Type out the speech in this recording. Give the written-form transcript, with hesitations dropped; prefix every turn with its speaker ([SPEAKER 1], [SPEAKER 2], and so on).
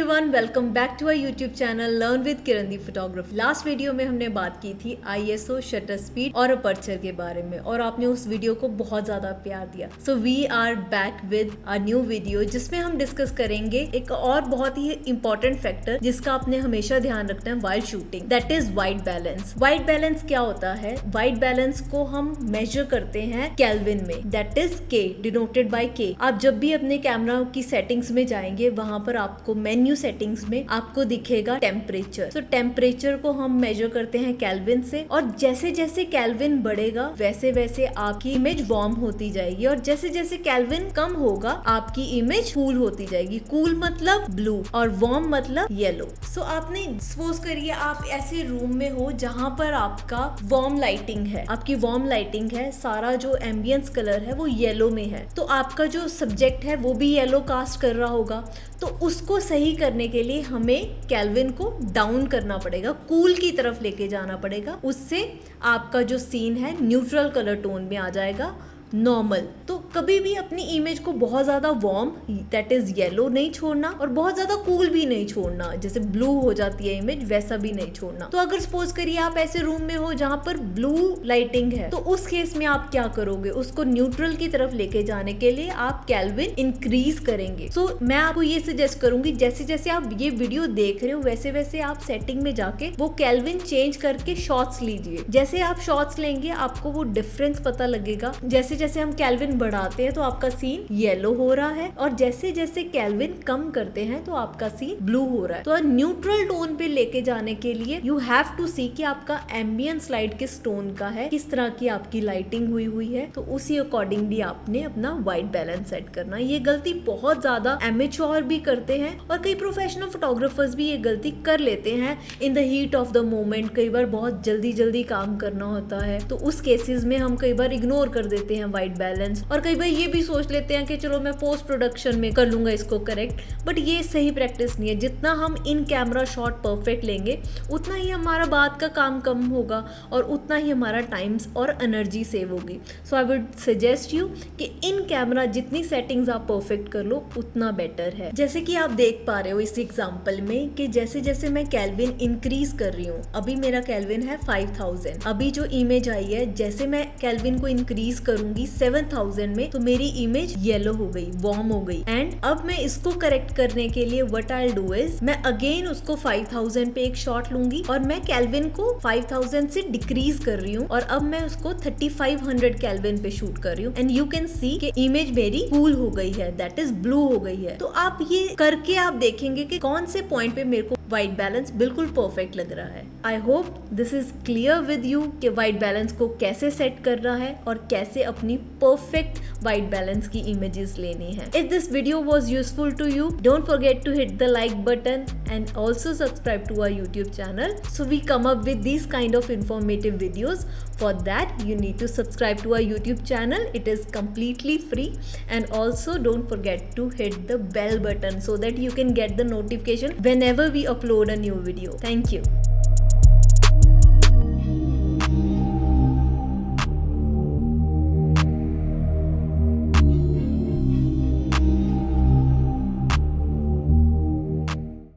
[SPEAKER 1] Everyone, welcome back to our YouTube channel learn with Kirandeep photography. Last video में हमने बात की थी ISO शटर स्पीड और अपर्चर के बारे में और आपने उस वीडियो को बहुत ज्यादा प्यार दिया। So we are back with a new video जिसमें हम डिस्कस करेंगे एक और बहुत ही इंपॉर्टेंट फैक्टर जिसका आपने हमेशा ध्यान रखना है while shooting, that is white balance. White balance क्या होता है? व्हाइट बैलेंस को हम मेजर करते हैं केल्विन में, that is K, denoted by K। आप जब भी अपने कैमरा की सेटिंग्स में जाएंगे वहां पर आपको मेन्यू सेटिंग्स में आपको दिखेगा टेम्परेचर। तो टेम्परेचर को हम मेजर करते हैं केल्विन से और जैसे जैसे केल्विन बढ़ेगा वैसे वैसे आपकी इमेज वार्म होती जाएगी और जैसे जैसे केल्विन कम होगा आपकी इमेज कूल होती जाएगी। कूल मतलब ब्लू और वार्म मतलब येलो। सो आपने सपोज करिए आप ऐसे रूम में हो जहां पर आपका वार्म लाइटिंग है, आपकी वार्म लाइटिंग है, सारा जो एम्बियंस कलर है वो येलो में है, तो आपका जो सब्जेक्ट है वो भी येलो कास्ट कर रहा होगा। तो उसको सही करने के लिए हमें केल्विन को डाउन करना पड़ेगा, कूल की तरफ लेके जाना पड़ेगा। उससे आपका जो सीन है न्यूट्रल कलर टोन में आ जाएगा, नॉर्मल। तो कभी भी अपनी इमेज को बहुत ज्यादा वार्म दैट इज येलो नहीं छोड़ना और बहुत ज्यादा कूल भी नहीं छोड़ना, जैसे ब्लू हो जाती है इमेज वैसा भी नहीं छोड़ना। तो अगर सपोज करिए आप ऐसे रूम में हो जहां पर ब्लू लाइटिंग है, तो उस केस में आप क्या करोगे? उसको न्यूट्रल की तरफ लेके जाने के लिए आप केल्विन इंक्रीज करेंगे। सो मैं आपको ये सजेस्ट करूंगी जैसे जैसे आप ये वीडियो देख रहे हो वैसे वैसे आप सेटिंग में जाके वो केल्विन चेंज करके शॉट्स लीजिए। जैसे आप शॉट्स लेंगे आपको वो डिफरेंस पता लगेगा। जैसे जैसे हम केल्विन बढ़ाते हैं तो आपका सीन येलो हो रहा है और जैसे जैसे केल्विन कम करते हैं तो आपका सीन ब्लू हो रहा है। तो न्यूट्रल टोन पे लेके जाने के लिए यू हैव टू सी कि आपका एम्बियंस लाइट किस टोन का है, किस तरह की आपकी लाइटिंग हुई है, तो उसी अकॉर्डिंगली आपने अपना व्हाइट बैलेंस सेट करना। ये गलती बहुत ज्यादा एमेच्योर भी करते हैं और कई प्रोफेशनल फोटोग्राफर्स भी ये गलती कर लेते हैं in the heat of the moment. कई बार बहुत जल्दी जल्दी काम करना होता है तो उस केसेस में हम कई बार इग्नोर कर देते हैं व्हाइट बैलेंस और कई बार ये भी सोच लेते हैं कि चलो मैं पोस्ट प्रोडक्शन में कर लूंगा इसको करेक्ट, बट ये सही प्रैक्टिस नहीं है। जितना हम इन कैमरा शॉट परफेक्ट लेंगे उतना ही हमारा बाद का काम कम होगा और उतना ही हमारा टाइम्स और एनर्जी सेव होगी। सो आई वुड सजेस्ट यू कि इन कैमरा जितनी सेटिंग्स आप परफेक्ट कर लो उतना बेटर है। जैसे कि आप देख पा रहे हो इस एग्जाम्पल में कि जैसे जैसे मैं केल्विन इंक्रीज कर रही हूँ, अभी मेरा केल्विन है 5000। अभी जो इमेज आई है जैसे मैं केल्विन को इंक्रीज करूंगी 7000 में तो मेरी इमेज येलो हो गई, वार्म हो गई। एंड अब मैं इसको करेक्ट करने के लिए व्हाट आई डू इज मैं अगेन उसको 5000 पे एक शॉट लूंगी और मैं केल्विन को 5000 से डिक्रीज कर रही हूँ और अब मैं उसको 3500 केल्विन पे शूट कर रही हूँ। एंड यू कैन सी कि इमेज मेरी कूल हो गई है, दैट इज ब्लू हो गई है। तो आप ये करके आप देखेंगे कि कौन से पॉइंट पे मेरे को व्हाइट बैलेंस बिल्कुल परफेक्ट लग रहा है। I hope this is clear with you कि व्हाइट बैलेंस को कैसे सेट करना है और कैसे अपनी परफेक्ट व्हाइट बैलेंस की इमेजेस लेनी है। If this video was useful to you, don't forget to hit the like button and also subscribe to our YouTube channel so we come up with these kind of informative videos. For that you need to subscribe to our YouTube channel. It is completely free and also don't forget to hit the bell button so that you can get the notification whenever we upload a new video. Thank you.